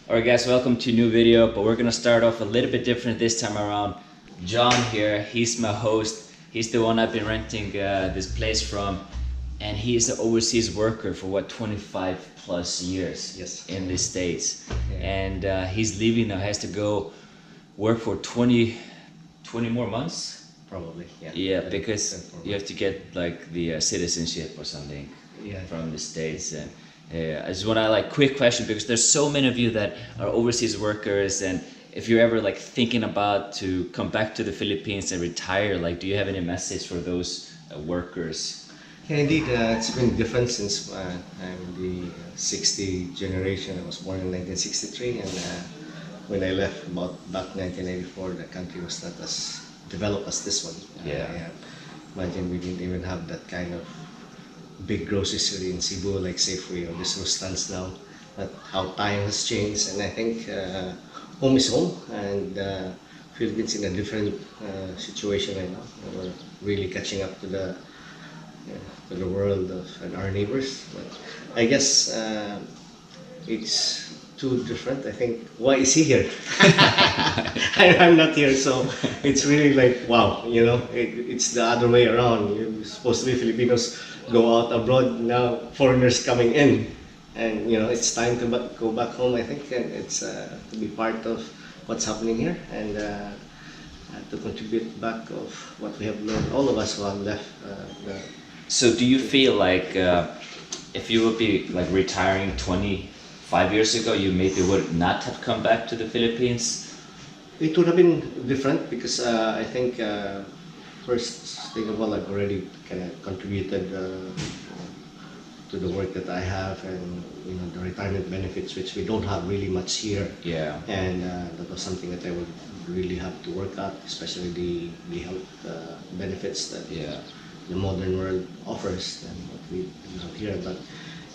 Alright guys, welcome to a new video, but we're gonna start off a little bit different this time around. John here, he's my host. He's the one I've been renting this place from, and he's an overseas worker for what, 25 plus years. Yes. In the States. Yeah. And he's leaving now, has to go work for 20 more months? Probably, yeah. Yeah, because you have to get like the citizenship or something from the States. And I just want to quick question, because there's so many of you that are overseas workers, and if you're ever like thinking about to come back to the Philippines and retire, like do you have any message for those workers? Yeah, indeed, it's been different since I'm the 60 generation. I was born in 1963, and when I left back 1984, the country was not as developed as this one. Yeah. Imagine we didn't even have that kind of big grocery in Cebu like Safeway or Bistro stands now. But how time has changed, and I think home is home, and Philippines in a different situation right now. We're really catching up to the world of and our neighbors. But I guess it's too different. I think, why is he here? I'm not here, so it's really like, wow, it's the other way around. You're supposed to be Filipinos go out abroad, now foreigners coming in, and it's time to go back home, I think, and it's to be part of what's happening here, and to contribute back of what we have learned, all of us who have left. So do you feel like if you would be like retiring 25 years ago, you maybe would not have come back to the Philippines? It would have been different, because I think first thing of all, I've already kind of contributed to the work that I have, and the retirement benefits, which we don't have really much here. Yeah. And that was something that I would really have to work at, especially the health benefits that the modern world offers and what we have here. But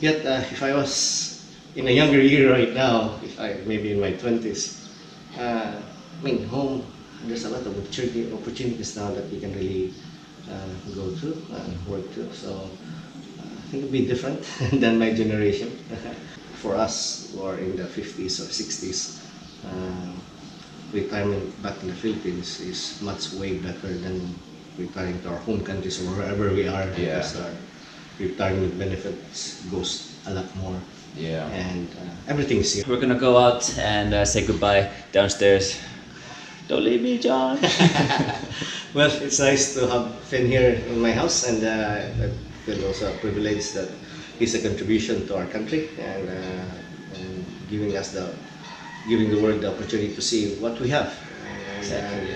yet, if I was in a younger year right now, if I maybe in my 20s, home, there's a lot of opportunities now that we can really go through, work through. So I think it'll be different than my generation. For us who are in the 50s or 60s, retirement back in the Philippines is much way better than retiring to our home countries or wherever we are. Yeah. Because our retirement benefits goes a lot more. Yeah. And everything's here. We're gonna go out and say goodbye downstairs. Don't leave me, John. Well, it's nice to have Finn here in my house, and I feel also a privilege that he's a contribution to our country, and giving the world the opportunity to see what we have. And, Exactly.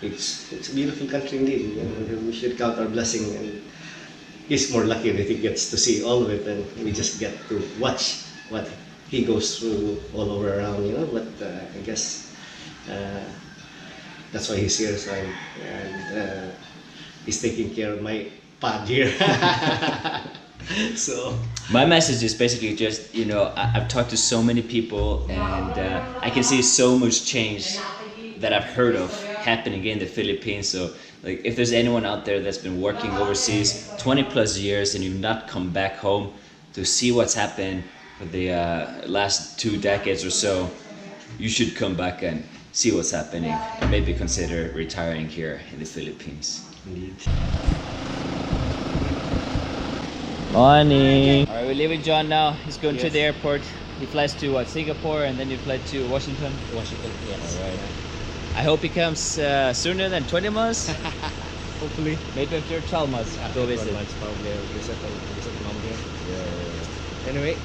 It's a beautiful country indeed. We should count our blessing, and he's more lucky that he gets to see all of it, and we just get to watch what he goes through all over around. But I guess that's why he's here. So he's taking care of my pad here. So My message is basically just, I've talked to so many people, and I can see so much change that I've heard of happening in the Philippines. So like, if there's anyone out there that's been working overseas 20 plus years and you've not come back home to see what's happened for the last 2 decades or so, you should come back and see what's happening, and maybe consider retiring here in the Philippines. indeed. Morning. Alright, we're leaving John now. He's going to the airport. He flies to what, Singapore, and then you fly to Washington? Washington, yes. Alright. I hope he comes sooner than 20 months. Hopefully. Maybe after 12 months, go visit. Probably visit mom here. Anyway,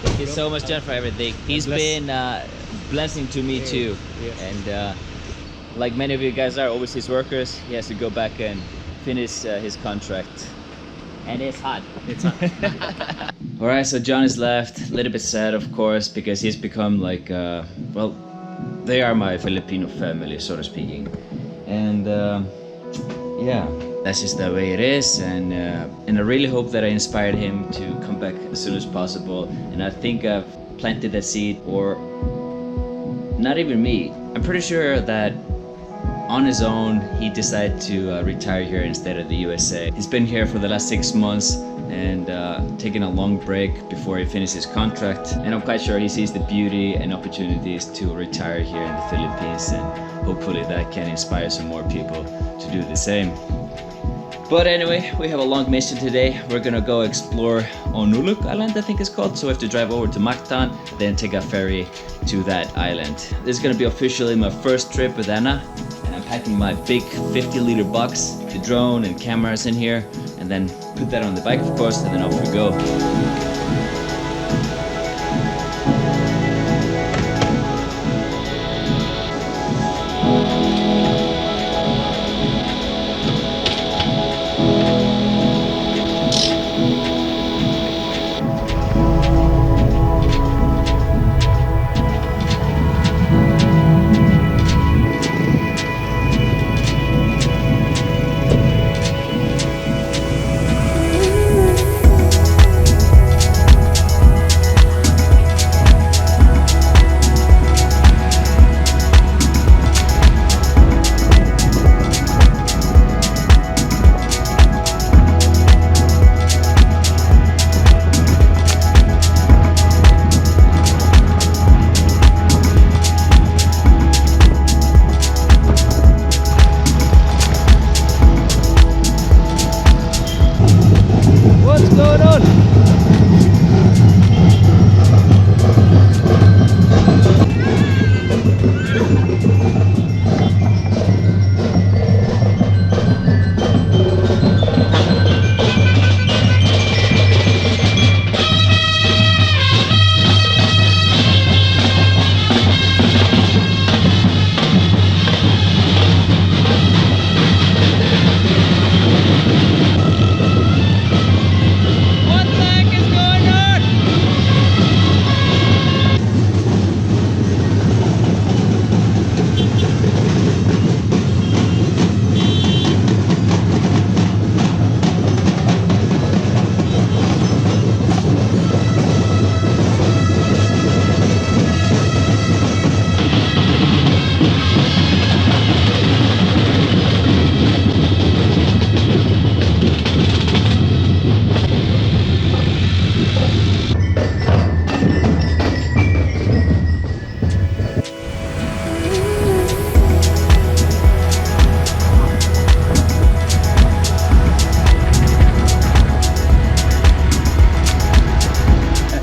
Thank you so much, John, for everything. He's bless. been blessing to me too. Yes. And like many of you guys are overseas workers, he has to go back and finish his contract. And it's hot. It's hot. Alright, so John is left. A little bit sad, of course, because he's become like, well, they are my Filipino family, so to speaking. And yeah, that's just the way it is. And I really hope that I inspired him to come back as soon as possible. And I think I've planted that seed, or not even me. I'm pretty sure that on his own, he decided to retire here instead of the USA. He's been here for the last 6 months and taking a long break before he finishes his contract. And I'm quite sure he sees the beauty and opportunities to retire here in the Philippines, and hopefully that can inspire some more people to do the same. But anyway, we have a long mission today. We're gonna go explore Enola Island, I think it's called. So we have to drive over to Mactan, then take a ferry to that island. This is gonna be officially my first trip with Anna. And I'm packing my big 50-liter box, the drone and cameras in here, and then put that on the bike, of course, and then off we go.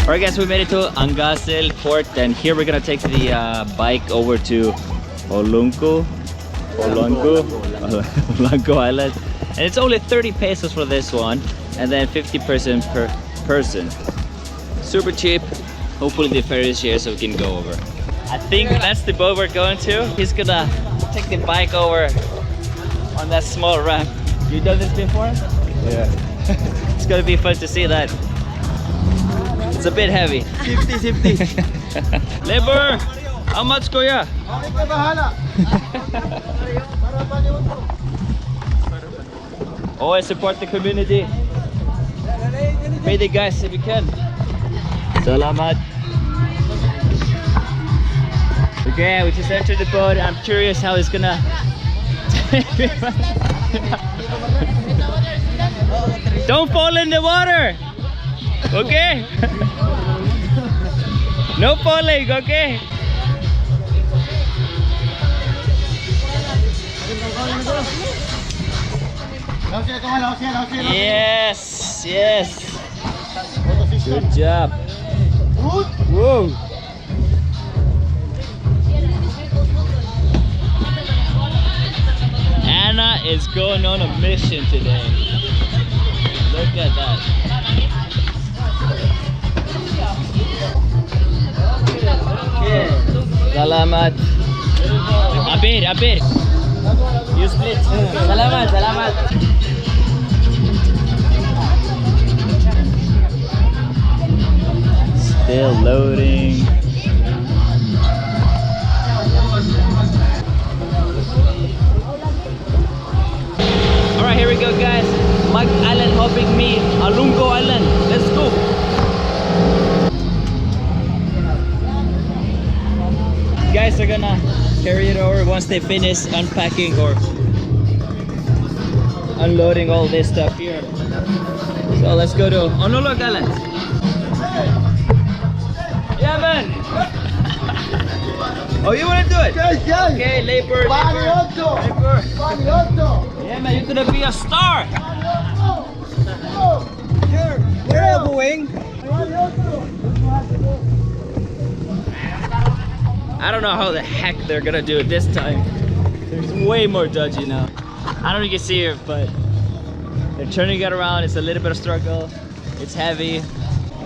Alright guys, we made it to Angasel port, and here we're gonna take the bike over to Olanco Island, and it's only 30 pesos for this one, and then 50 pesos per person. Super cheap. Hopefully the ferry is here so we can go over. I think that's the boat we're going to. He's gonna take the bike over on that small ramp. You done this before? Yeah. It's gonna be fun to see that. It's a bit heavy. Safety. Labor! How much, kuya? Always support the community. Pay the guys if you can. Salamat. Okay, we just entered the boat. I'm curious how it's gonna Don't fall in the water! Okay? No falling, okay? Yes, yes. Good job. Whoa. Anna is going on a mission today. Look at that. Salamat. Abir. You split. Salamat. Still loading. Alright, here we go guys. Mag Island hopping me, Enola Island. Let's go. Guys are gonna carry it over once they finish unpacking or unloading all this stuff here. So let's go to Enola Island. Yeah, man. Oh, you want to do it? Okay, labor. Yeah, man, you're gonna be a star. Where are you going? I don't know how the heck they're gonna do it this time. There's way more dodgy now. I don't know if you can see it, but they're turning it around. It's a little bit of struggle. It's heavy.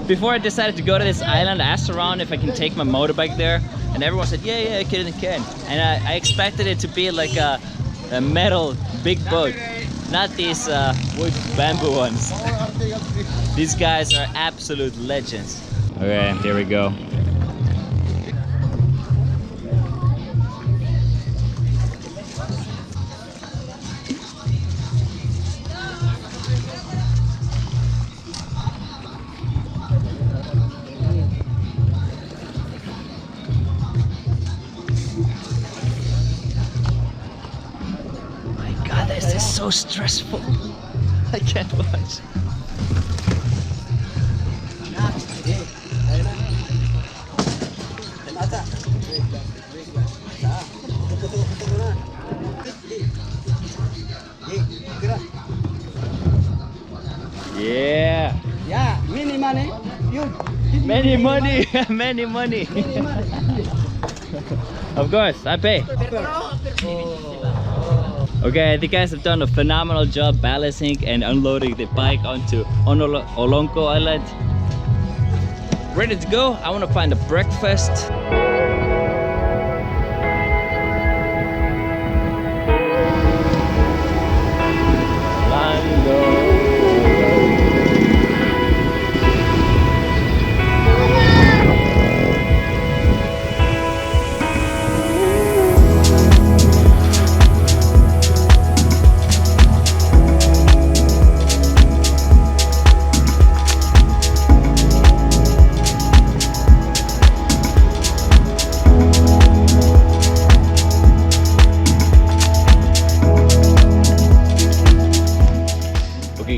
Before I decided to go to this island, I asked around if I can take my motorbike there, and everyone said, yeah, you can. And I expected it to be like a metal big boat, not these wood bamboo ones. These guys are absolute legends. Okay, here we go. This is so stressful. I can't watch. Yeah. Yeah, many money. Many money. Many money. Of course, I pay. Okay, the guys have done a phenomenal job balancing and unloading the bike onto Olonco Island. Ready to go? I want to find a breakfast.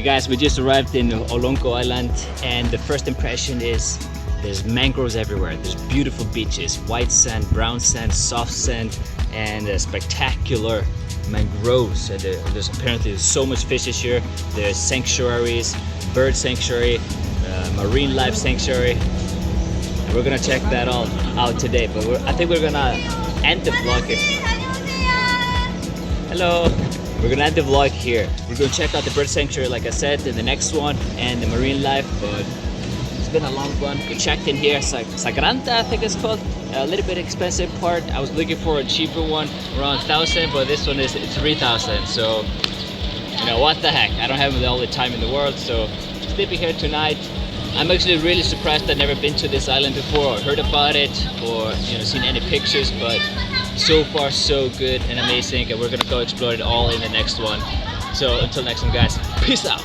Guys, we just arrived in Olonco Island, and the first impression is there's mangroves everywhere. There's beautiful beaches, white sand, brown sand, soft sand, and spectacular mangroves. And there's apparently so much fishes here. There's sanctuaries, bird sanctuary, marine life sanctuary. We're gonna check that all out today, but I think we're gonna end the vlog here. Hello. We're gonna end the vlog here. We're gonna check out the bird sanctuary, like I said, in the next one, and the marine life, but it's been a long one. We checked in here, Sagranta, I think it's called. A little bit expensive part. I was looking for a cheaper one, around 1,000, but this one is 3,000. So, you know, what the heck? I don't have all the time in the world, so sleeping here tonight. I'm actually really surprised I've never been to this island before, or heard about it, or seen any pictures, but so far so good and amazing, and we're gonna go explore it all in the next one. So until next one, guys, peace out.